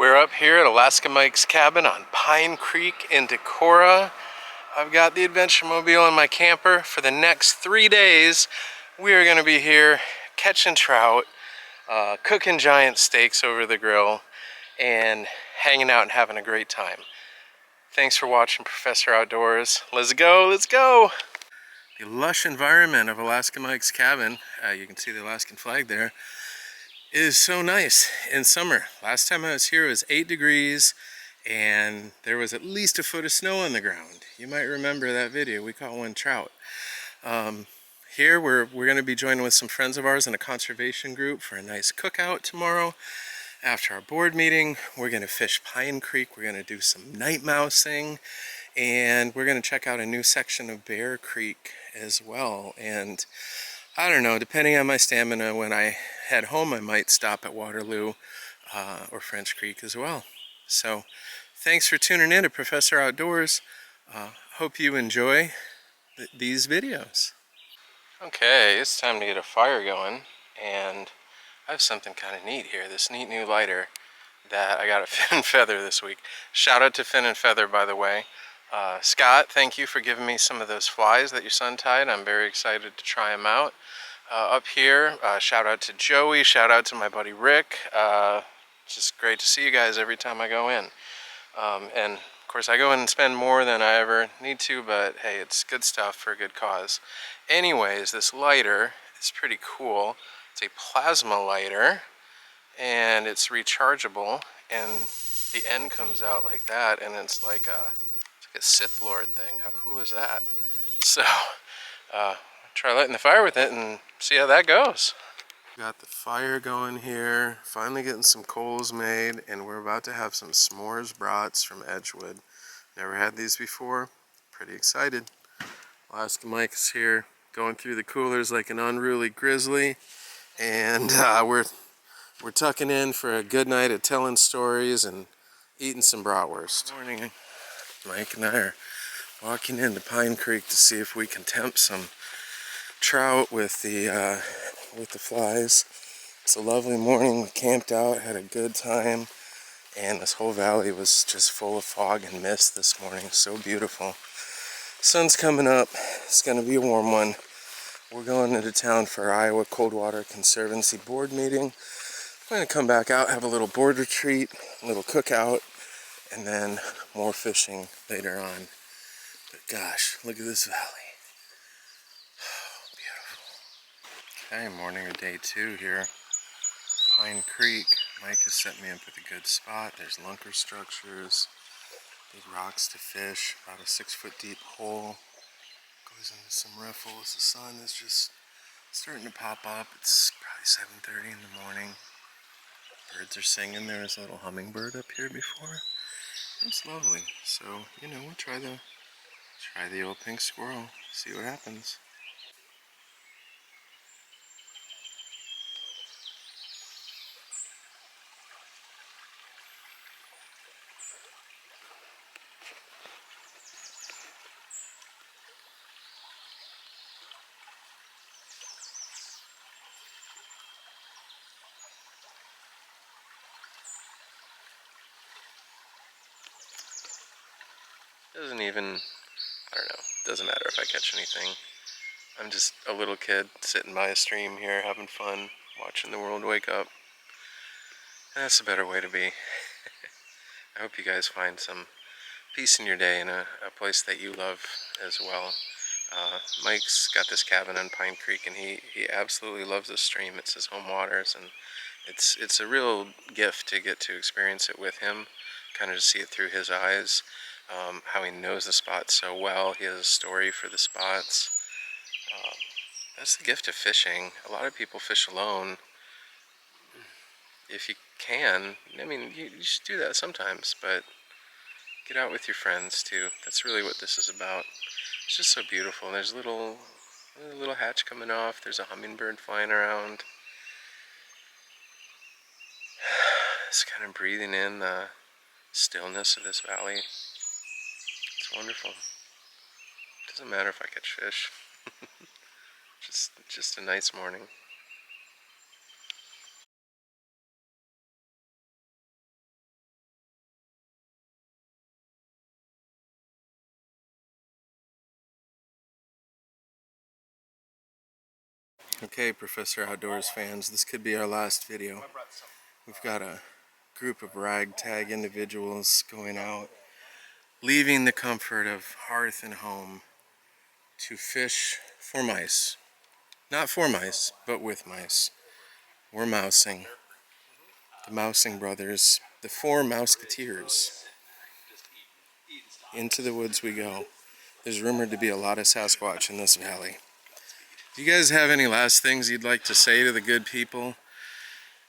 We're up here at Alaska Mike's cabin on Pine Creek in Decorah. I've got the adventure mobile in my camper. For the next 3 days, we are going to be here catching trout, cooking giant steaks over the grill, and hanging out and having a great time. Thanks for watching Professor Outdoors. Let's go, let's go! The lush environment of Alaska Mike's cabin, you can see the Alaskan flag there, is so nice in summer. Last time I was here it was 8 degrees and there was at least a foot of snow on the ground. You might remember that video. We caught one trout. Here we're going to be joining with some friends of ours in a conservation group for a nice cookout tomorrow. After our board meeting, we're going to fish Pine Creek. We're going to do some night mousing, and we're going to check out a new section of Bear Creek as well. And I don't know, depending on my stamina, when I head home, I might stop at Waterloo or French Creek as well. So thanks for tuning in to Professor Outdoors. Hope you enjoy these videos. Okay, it's time to get a fire going, and I have something kind of neat here. This neat new lighter that I got at Fin and Feather this week. Shout out to Fin and Feather, by the way. Scott, thank you for giving me some of those flies that your son tied. I'm very excited to try them out. Up here, shout out to Joey, shout out to my buddy Rick. Just great to see you guys every time I go in. And of course I go in and spend more than I ever need to, but hey, it's good stuff for a good cause. Anyways, this lighter is pretty cool. It's a plasma lighter and it's rechargeable, and the end comes out like that, and it's like a Sith Lord thing. How cool is that? So try lighting the fire with it and see how that goes. Got the fire going here, finally getting some coals made, and we're about to have some s'mores brats from Edgewood. Never had these before, pretty excited. Alaska Mike is here going through the coolers like an unruly grizzly, and we're tucking in for a good night of telling stories and eating some bratwurst. Good morning. Mike and I are walking into Pine Creek to see if we can tempt some trout with the flies. It's a lovely morning. We camped out, had a good time, and this whole valley was just full of fog and mist this morning. So beautiful. Sun's coming up. It's going to be a warm one. We're going into town for our Iowa Coldwater Conservancy board meeting. I'm going to come back out, have a little board retreat, a little cookout, and then more fishing later on. But gosh, look at this valley. Oh, beautiful. Okay, morning of day 2 here. Pine Creek. Mike has set me up with a good spot. There's lunker structures, big rocks to fish, about a 6-foot deep hole. Goes into some riffles. The sun is just starting to pop up. It's probably 7:30 in the morning. Birds are singing. There was a little hummingbird up here before. It's lovely. So, you know, we'll try the old pink squirrel, see what happens. Doesn't even, I don't know, doesn't matter if I catch anything. I'm just a little kid sitting by a stream here having fun, watching the world wake up. And that's a better way to be. I hope you guys find some peace in your day in a place that you love as well. Mike's got this cabin on Pine Creek, and he absolutely loves this stream. It's his home waters, and it's a real gift to get to experience it with him, kind of to see it through his eyes. How he knows the spots so well. He has a story for the spots. That's the gift of fishing. A lot of people fish alone. If you can, I mean, you should do that sometimes, but get out with your friends too. That's really what this is about. It's just so beautiful. There's a little hatch coming off. There's a hummingbird flying around. It's kind of breathing in the stillness of this valley. It's wonderful. Doesn't matter if I catch fish. just a nice morning. Okay, Professor Outdoors fans, this could be our last video. We've got a group of ragtag individuals going out, leaving the comfort of hearth and home to fish for mice. Not for mice, but with mice. We're mousing. The Mousing Brothers, the four Mouseketeers. Into the woods we go. There's rumored to be a lot of Sasquatch in this valley. Do you guys have any last things you'd like to say to the good people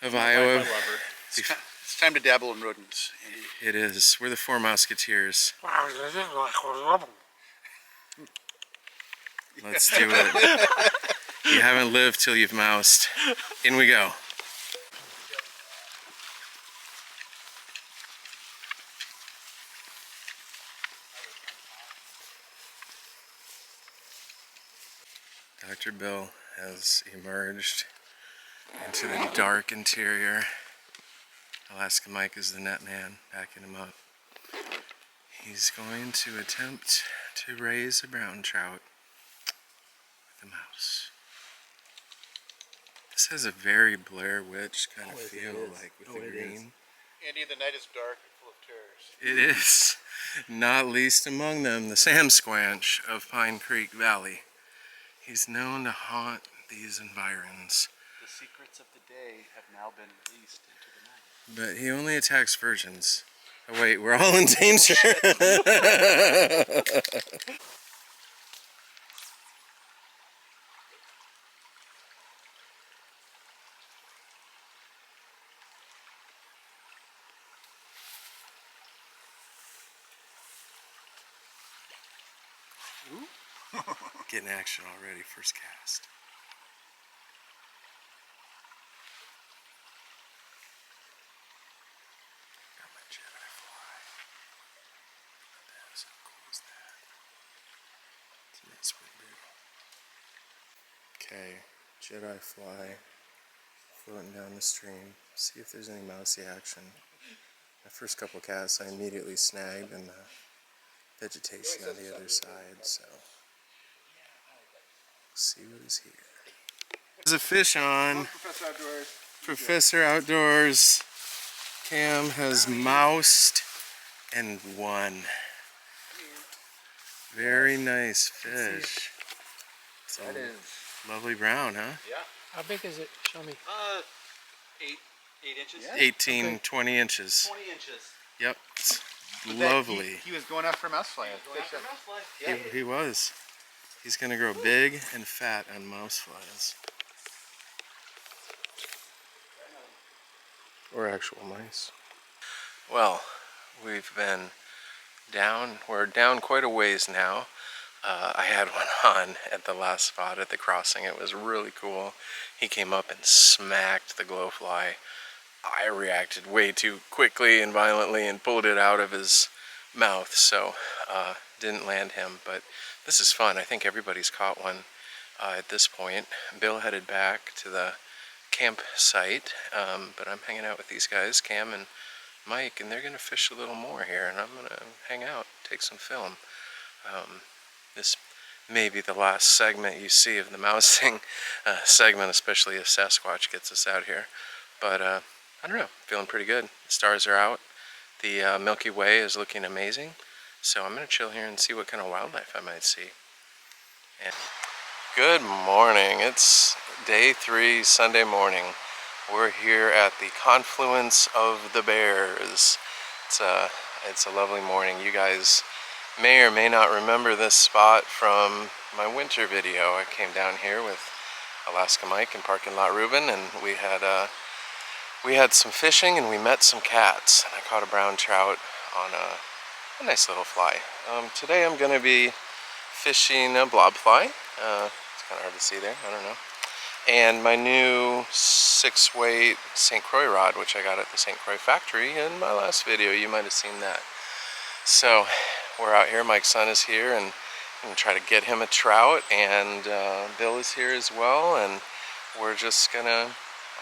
of Iowa? I love her. It's time to dabble in rodents. It is. We're the four Mouseketeers. Let's do it. You haven't lived till you've moused. In we go. Dr. Bill has emerged into the dark interior. Alaska Mike is the net man, backing him up. He's going to attempt to raise a brown trout with a mouse. This has a very Blair Witch kind of feel, like with the green. Andy, the night is dark and full of terrors. It is. Not least among them, the Sam Squanch of Pine Creek Valley. He's known to haunt these environs. The secrets of the day have now been released into the night. But he only attacks virgins. Oh wait, we're all in danger. Getting action already, first cast. Got my Jedi fly. That is, how cool is that? It's a nice sweet boo. Okay, Jedi fly floating down the stream. See if there's any mousy action. My first couple casts I immediately snagged in the vegetation on the other side, so see what is here. There's a fish on. Professor Outdoors. Professor Outdoors. Cam has moused and won. Very nice fish. It's That is. lovely brown, huh? Yeah. How big is it? Show me. 8 inches. Yeah. 18, Okay. 20 inches. 20 inches. Yep. It's But that- lovely. He was going after a mousefly. Yeah. He was. He's gonna grow big and fat on mouse flies. Or actual mice. Well, we've been down, we're down quite a ways now. I had one on at the last spot at the crossing. It was really cool. He came up and smacked the glowfly. I reacted way too quickly and violently and pulled it out of his mouth, so didn't land him, but this is fun. I think everybody's caught one at this point. Bill headed back to the campsite, but I'm hanging out with these guys, Cam and Mike, and they're gonna fish a little more here, and I'm gonna hang out, take some film. This may be the last segment you see of the mousing segment, especially if Sasquatch gets us out here, but I don't know, feeling pretty good. The stars are out. The Milky Way is looking amazing. So I'm going to chill here and see what kind of wildlife I might see. And good morning. It's day 3, Sunday morning. We're here at the confluence of the Bears. It's a lovely morning. You guys may or may not remember this spot from my winter video. I came down here with Alaska Mike and Parking Lot Ruben, and we had some fishing and we met some cats. I caught a brown trout on a nice little fly. Today I'm going to be fishing a blob fly. It's kind of hard to see there, I don't know. And my new 6-weight St. Croix rod, which I got at the St. Croix factory in my last video. You might have seen that. So we're out here, Mike's son is here, and I'm going to try to get him a trout, and Bill is here as well, and we're just going to,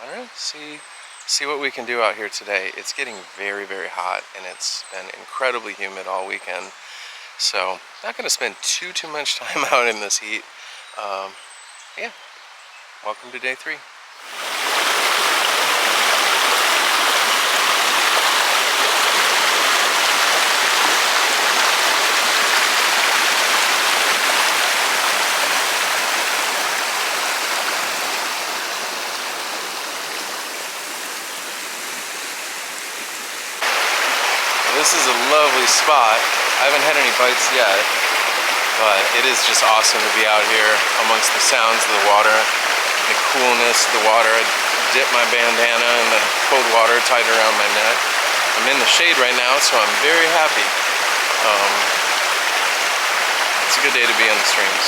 I don't know, see what we can do out here today. It's getting very, very hot, and it's been incredibly humid all weekend. So, not going to spend too much time out in this heat. Yeah, welcome to day 3. This is a lovely spot. I haven't had any bites yet, but it is just awesome to be out here amongst the sounds of the water, the coolness of the water. I dip my bandana in the cold water tied around my neck. I'm in the shade right now, so I'm very happy. It's a good day to be on the streams.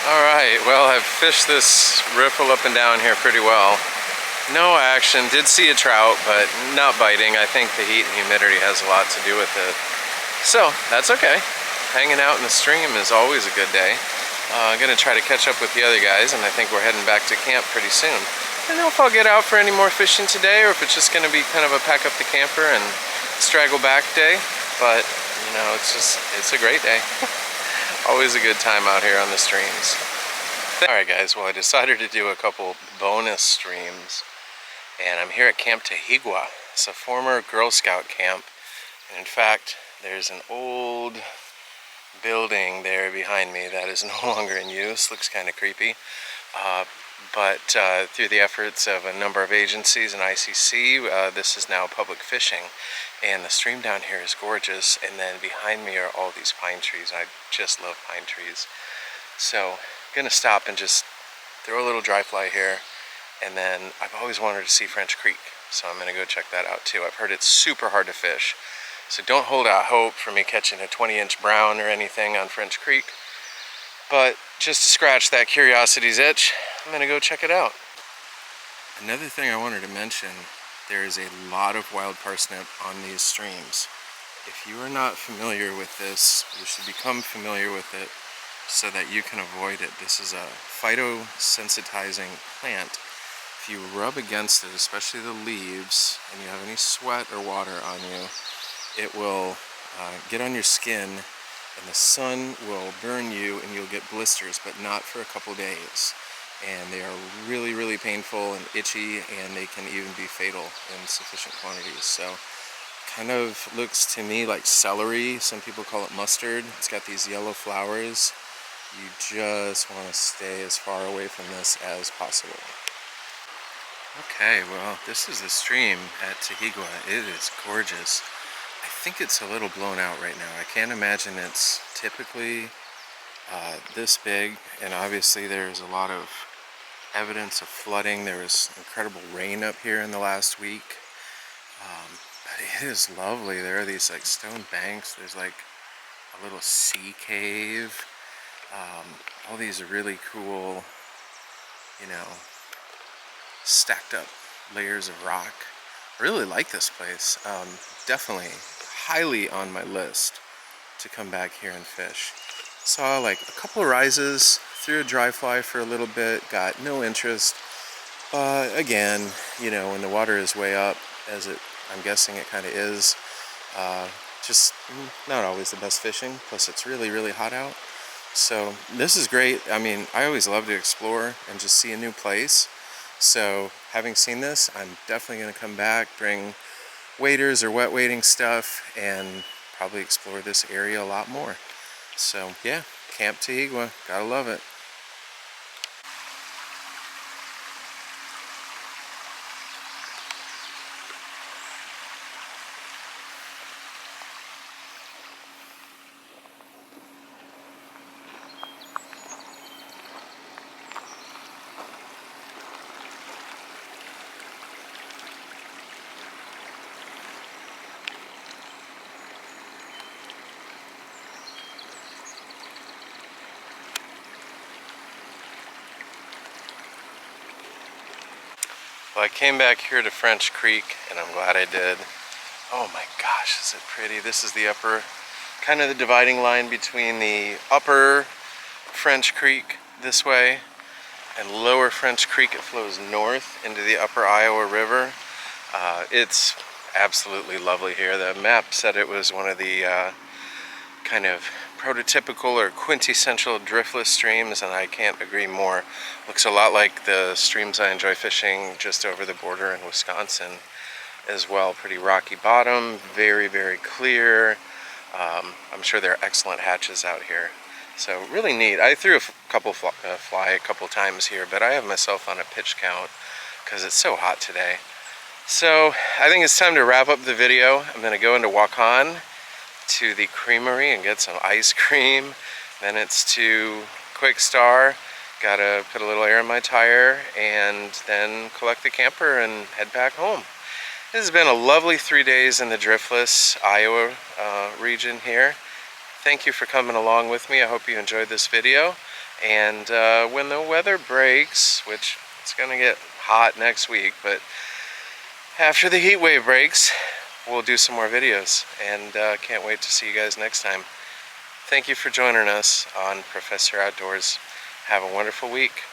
Alright, well, I've fished this riffle up and down here pretty well. No action, did see a trout, but not biting. I think the heat and humidity has a lot to do with it. So, that's okay. Hanging out in the stream is always a good day. I'm gonna try to catch up with the other guys, and I think we're heading back to camp pretty soon. I don't know if I'll get out for any more fishing today, or if it's just gonna be kind of a pack up the camper and straggle back day, but you know, it's a great day. Always a good time out here on the streams. Alright guys, well, I decided to do a couple bonus streams. And I'm here at Camp Tehigua. It's a former Girl Scout camp. And in fact, there's an old building there behind me that is no longer in use. Looks kind of creepy. But through the efforts of a number of agencies and ICC, this is now public fishing. And the stream down here is gorgeous. And then behind me are all these pine trees. I just love pine trees. So I'm gonna stop and just throw a little dry fly here. And then I've always wanted to see French Creek, so I'm going to go check that out too. I've heard it's super hard to fish, so don't hold out hope for me catching a 20-inch brown or anything on French Creek. But just to scratch that curiosity's itch, I'm going to go check it out. Another thing I wanted to mention, there is a lot of wild parsnip on these streams. If you are not familiar with this, you should become familiar with it so that you can avoid it. This is a phytosensitizing plant. If you rub against it, especially the leaves, and you have any sweat or water on you, it will get on your skin, and the sun will burn you and you'll get blisters, but not for a couple days. And they are really, really painful and itchy, and they can even be fatal in sufficient quantities. So kind of looks to me like celery. Some people call it mustard. It's got these yellow flowers. You just want to stay as far away from this as possible. Okay, well, this is the stream at Tehigua. It is gorgeous. I think it's a little blown out right now. I can't imagine it's typically this big, and obviously there's a lot of evidence of flooding. There was incredible rain up here in the last week. But it is lovely. There are these like stone banks. There's like a little sea cave. All these really cool, you know, stacked up layers of rock. I really like this place. Definitely highly on my list to come back here and fish. Saw like a couple of rises, threw a dry fly for a little bit, got no interest. But again, you know, when the water is way up, as I'm guessing it kind of is, just not always the best fishing. Plus it's really, really hot out. So this is great. I mean, I always love to explore and just see a new place. So having seen this, I'm definitely going to come back, bring waders or wet wading stuff, and probably explore this area a lot more. So yeah, Camp Tehigua, gotta love it. Well, I came back here to French Creek, and I'm glad I did. Oh my gosh, is it pretty? This is the upper, kind of the dividing line between the upper French Creek this way and lower French Creek. It flows north into the upper Iowa River. It's absolutely lovely here. The map said it was one of the kind of prototypical or quintessential driftless streams, and I can't agree more. Looks a lot like the streams I enjoy fishing just over the border in Wisconsin as well. Pretty rocky bottom, very, very clear. I'm sure there are excellent hatches out here. So really neat. I threw a couple fly a couple times here, but I have myself on a pitch count because it's so hot today. So I think it's time to wrap up the video. I'm going to go into Waukon to the creamery and get some ice cream. Then it's to Quick Star. Gotta put a little air in my tire and then collect the camper and head back home. This has been a lovely 3 days in the driftless Iowa region here. Thank you for coming along with me. I hope you enjoyed this video. And when the weather breaks, which it's gonna get hot next week, but after the heat wave breaks, we'll do some more videos, and can't wait to see you guys next time. Thank you for joining us on Professor Outdoors. Have a wonderful week.